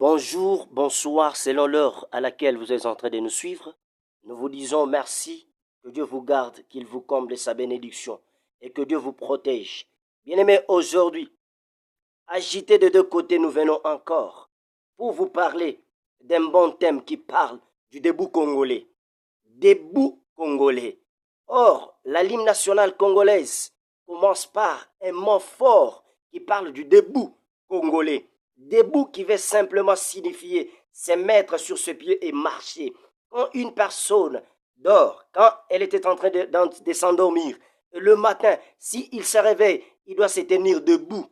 Bonjour, bonsoir, selon l'heure à laquelle vous êtes en train de nous suivre. Nous vous disons merci, que Dieu vous garde, qu'il vous comble de sa bénédiction et que Dieu vous protège. Bien-aimés, aujourd'hui, agités de deux côtés, nous venons encore pour vous parler d'un bon thème qui parle du debout congolais. Debout congolais. Or, la l'hymne nationale congolaise commence par un mot fort qui parle du debout congolais. Debout qui veut simplement signifier se mettre sur ses pieds et marcher. Quand une personne dort, quand elle était en train de s'endormir, le matin, s'il se réveille, il doit se tenir debout.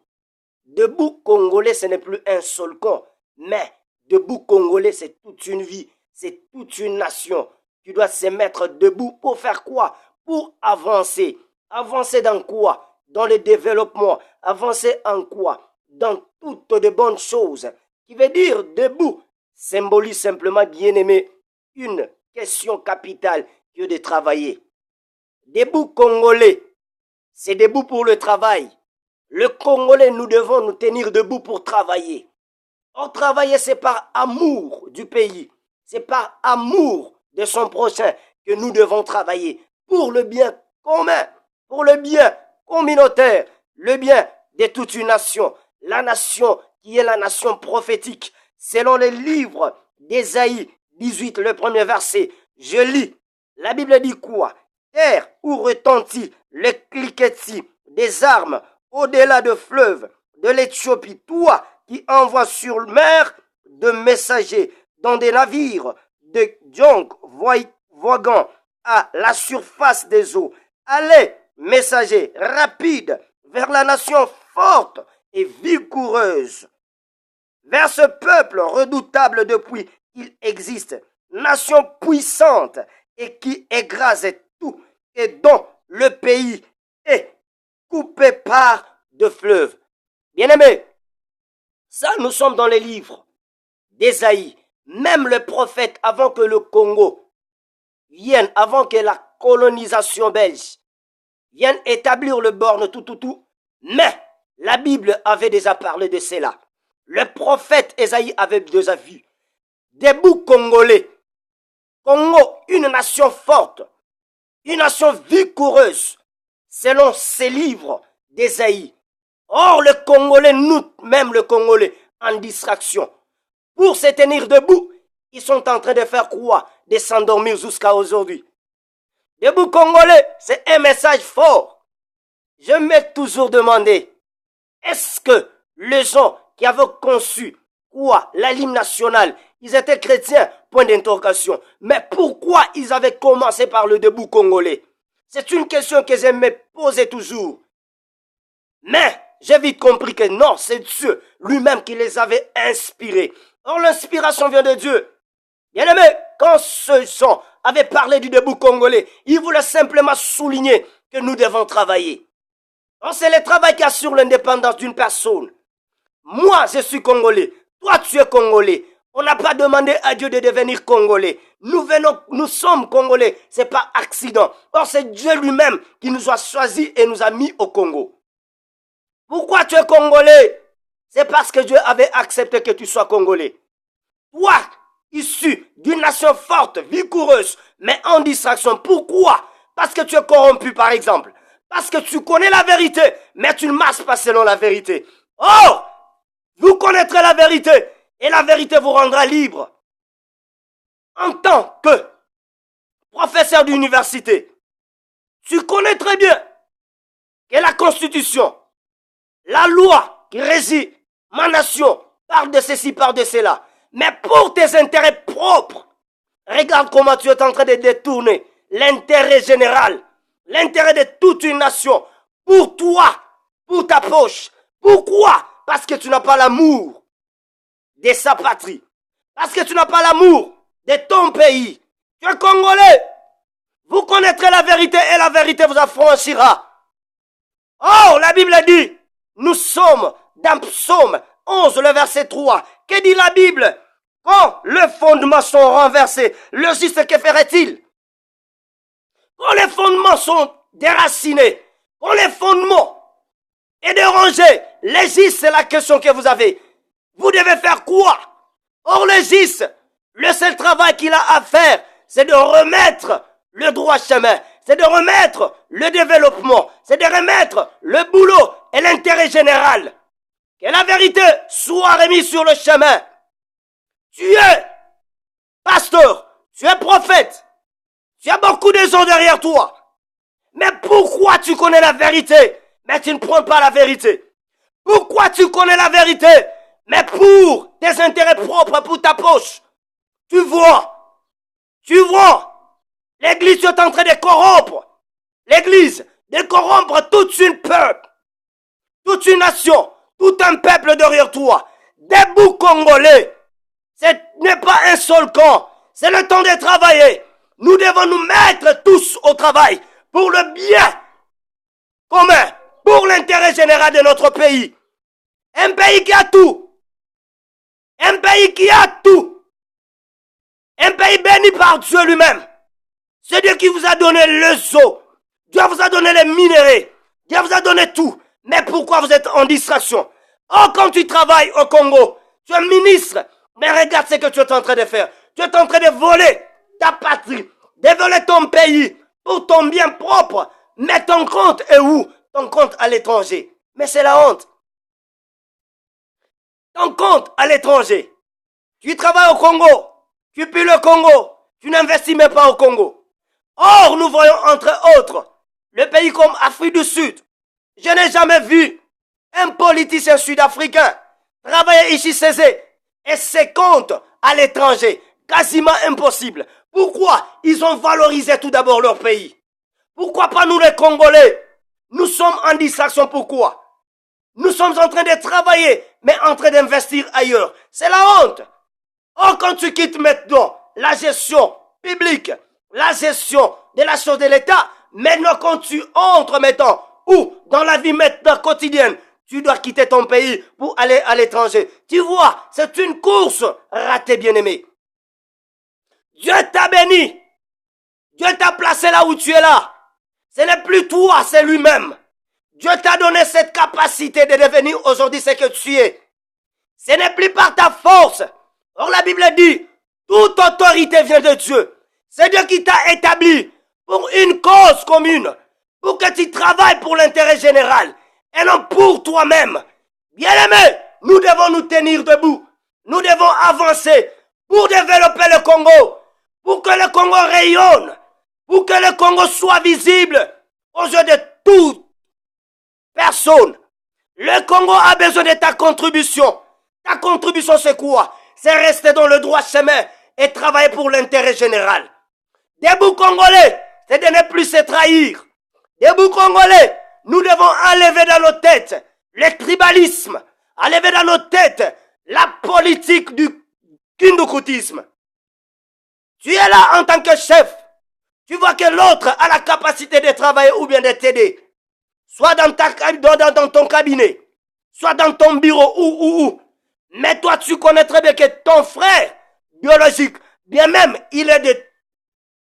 Debout congolais, ce n'est plus un seul camp, mais debout congolais, c'est toute une vie, c'est toute une nation. Tu dois se mettre debout pour faire quoi? Pour avancer. Avancer dans quoi? Dans le développement. Avancer en quoi? Dans toutes de bonnes choses. Qui veut dire debout symbolise simplement, bien-aimé, une question capitale que de travailler. Debout congolais, c'est debout pour le travail. Le Congolais, nous devons nous tenir debout pour travailler. Or, travailler, c'est par amour du pays. C'est par amour de son prochain que nous devons travailler pour le bien commun, pour le bien communautaire, le bien de toute une nation. La nation qui est la nation prophétique. Selon les livres d'Ésaïe 18, le premier verset, je lis. La Bible dit quoi? Terre où retentit le cliquetis des armes au-delà de fleuves de l'Éthiopie, toi qui envoies sur mer de messagers dans des navires de jonques voguant à la surface des eaux. Allez, messagers, rapides vers la nation forte et vigoureuse, vers ce peuple redoutable depuis qu'il existe, nation puissante et qui écrase tout et dont le pays est coupé par de fleuves. Bien-aimés, ça nous sommes dans les livres d'Ésaïe. Même le prophète, avant que le Congo vienne, avant que la colonisation belge vienne établir le borne tout, mais la Bible avait déjà parlé de cela. Le prophète Ésaïe avait déjà vu. Debout congolais. Congo, une nation forte, une nation vigoureuse, selon ces livres d'Ésaïe. Or, le Congolais, nous-mêmes le Congolais, en distraction. Pour se tenir debout, ils sont en train de faire quoi? De s'endormir jusqu'à aujourd'hui. Debout Congolais, c'est un message fort. Je m'ai toujours demandé, est-ce que les gens qui avaient conçu quoi? La l'hymne nationale, ils étaient chrétiens, point d'interrogation. Mais pourquoi ils avaient commencé par le debout congolais? C'est une question que j'aimais poser toujours. Mais j'ai vite compris que non, c'est Dieu lui-même qui les avait inspirés. Or, l'inspiration vient de Dieu. Bien aimé, quand ce gens avaient parlé du debout congolais, ils voulaient simplement souligner que nous devons travailler. Or, c'est le travail qui assure l'indépendance d'une personne. Moi, je suis congolais. Toi, tu es congolais. On n'a pas demandé à Dieu de devenir congolais. Nous sommes congolais. C'est pas accident. Or, c'est Dieu lui-même qui nous a choisis et nous a mis au Congo. Pourquoi tu es congolais? C'est parce que Dieu avait accepté que tu sois congolais. Toi, issu d'une nation forte, vigoureuse, mais en distraction. Pourquoi? Parce que tu es corrompu, par exemple. Parce que tu connais la vérité, mais tu ne marches pas selon la vérité. Oh! Vous connaîtrez la vérité, et la vérité vous rendra libre. En tant que professeur d'université, tu connais très bien que la Constitution, la loi qui régit ma nation, parle de ceci, parle de cela. Mais pour tes intérêts propres, regarde comment tu es en train de détourner l'intérêt général, l'intérêt de toute une nation, pour toi, pour ta poche. Pourquoi? Parce que tu n'as pas l'amour de sa patrie. Parce que tu n'as pas l'amour de ton pays. Tu es congolais. Vous connaîtrez la vérité et la vérité vous affranchira. Oh, la Bible dit, nous sommes dans Psaume 11, le verset 3. Que dit la Bible? Quand les fondements sont renversés, le juste que ferait-il? Quand les fondements sont déracinés, quand les fondements est dérangés, les justes, c'est la question que vous avez. Vous devez faire quoi? Or, légiste, le seul travail qu'il a à faire, c'est de remettre le droit chemin, c'est de remettre le développement, c'est de remettre le boulot et l'intérêt général. Que la vérité soit remise sur le chemin. Tu es pasteur, tu es prophète, tu as beaucoup de gens derrière toi. Mais pourquoi tu connais la vérité, mais tu ne prends pas la vérité? Pourquoi tu connais la vérité, mais pour tes intérêts propres, pour ta poche? Tu vois, l'église est en train de corrompre. L'église, de corrompre toute une peuple, toute une nation, tout un peuple derrière toi. Debout Congolais, ce n'est pas un seul camp, c'est le temps de travailler. Nous devons nous mettre tous au travail pour le bien commun, pour l'intérêt général de notre pays. Un pays qui a tout. Un pays qui a tout. Un pays béni par Dieu lui-même. C'est Dieu qui vous a donné les eaux. Dieu vous a donné les minéraux. Dieu vous a donné tout. Mais pourquoi vous êtes en distraction? Oh, quand tu travailles au Congo, tu es ministre. Mais regarde ce que tu es en train de faire. Tu es en train de voler ta patrie, de voler ton pays pour ton bien propre. Mais ton compte est où? Ton compte à l'étranger. Mais c'est la honte. Ton compte à l'étranger. Tu travailles au Congo. Tu pues le Congo. Tu n'investis même pas au Congo. Or, nous voyons entre autres le pays comme Afrique du Sud. Je n'ai jamais vu un politicien sud-africain travailler ici césé et ses comptes à l'étranger. Quasiment impossible. Pourquoi? Ils ont valorisé tout d'abord leur pays. Pourquoi pas nous les Congolais? Nous sommes en distraction. Pourquoi? Nous sommes en train de travailler, mais en train d'investir ailleurs. C'est la honte. Or, quand tu quittes maintenant la gestion publique, la gestion de la chose de l'État, maintenant quand tu entres maintenant, ou dans la vie maintenant quotidienne, tu dois quitter ton pays pour aller à l'étranger. Tu vois, c'est une course ratée, bien-aimé. Dieu t'a béni. Dieu t'a placé là où tu es là. Ce n'est plus toi, c'est lui-même. Dieu t'a donné cette capacité de devenir aujourd'hui ce que tu es. Ce n'est plus par ta force. Or la Bible dit, toute autorité vient de Dieu. C'est Dieu qui t'a établi pour une cause commune, pour que tu travailles pour l'intérêt général et non pour toi-même. Bien-aimés, nous devons nous tenir debout. Nous devons avancer pour développer le Congo, pour que le Congo rayonne, pour que le Congo soit visible aux yeux de toute personne. Le Congo a besoin de ta contribution. Ta contribution, c'est quoi? C'est rester dans le droit chemin et travailler pour l'intérêt général. Debout Congolais, c'est de ne plus se trahir. Debout Congolais, nous devons enlever dans nos têtes le tribalisme, enlever dans nos têtes la politique du kindukoutisme. Tu es là en tant que chef. Tu vois que l'autre a la capacité de travailler ou bien de t'aider. Soit dans ton cabinet, soit dans ton bureau ou. Mais toi, tu connais très bien que ton frère biologique, bien même il est de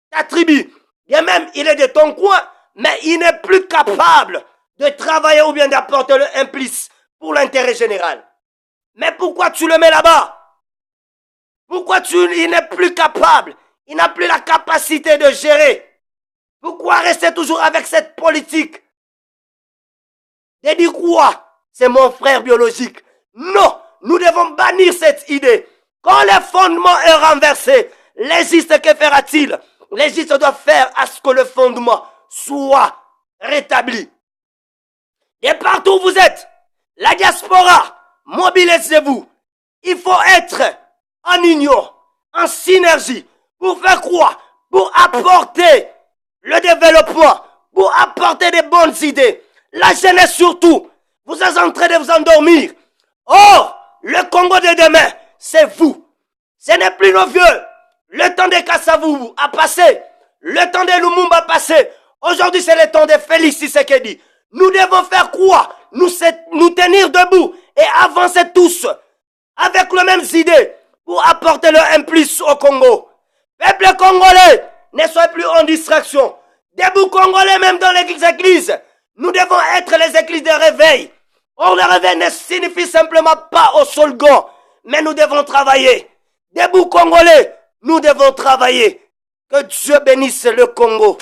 ta tribu, bien même il est de ton coin, mais il n'est plus capable de travailler ou bien d'apporter le implice pour l'intérêt général. Mais pourquoi tu le mets là-bas? Pourquoi il n'est plus capable? Il n'a plus la capacité de gérer. Pourquoi rester toujours avec cette politique? De dire quoi? C'est mon frère biologique. Non, nous devons bannir cette idée. Quand le fondement est renversé, l'égiste, que fera-t-il? L'égiste doit faire à ce que le fondement soit rétabli. Et partout où vous êtes, la diaspora, mobilisez-vous. Il faut être en union, en synergie. Pour faire quoi? Pour apporter le développement, pour apporter des bonnes idées. La jeunesse surtout, vous êtes en train de vous endormir. Or, le Congo de demain, c'est vous. Ce n'est plus nos vieux. Le temps de Kasavubu a passé. Le temps de Lumumba a passé. Aujourd'hui, c'est le temps de Félix Tshisekedi. Nous devons faire quoi? Nous tenir debout et avancer tous avec les mêmes idées pour apporter leur implice au Congo. Peuple congolais, ne soyez plus en distraction. Debout Congolais, même dans les églises. Nous devons être les églises de réveil. Or, le réveil ne signifie simplement pas au slogan, mais nous devons travailler. Debout Congolais, nous devons travailler. Que Dieu bénisse le Congo.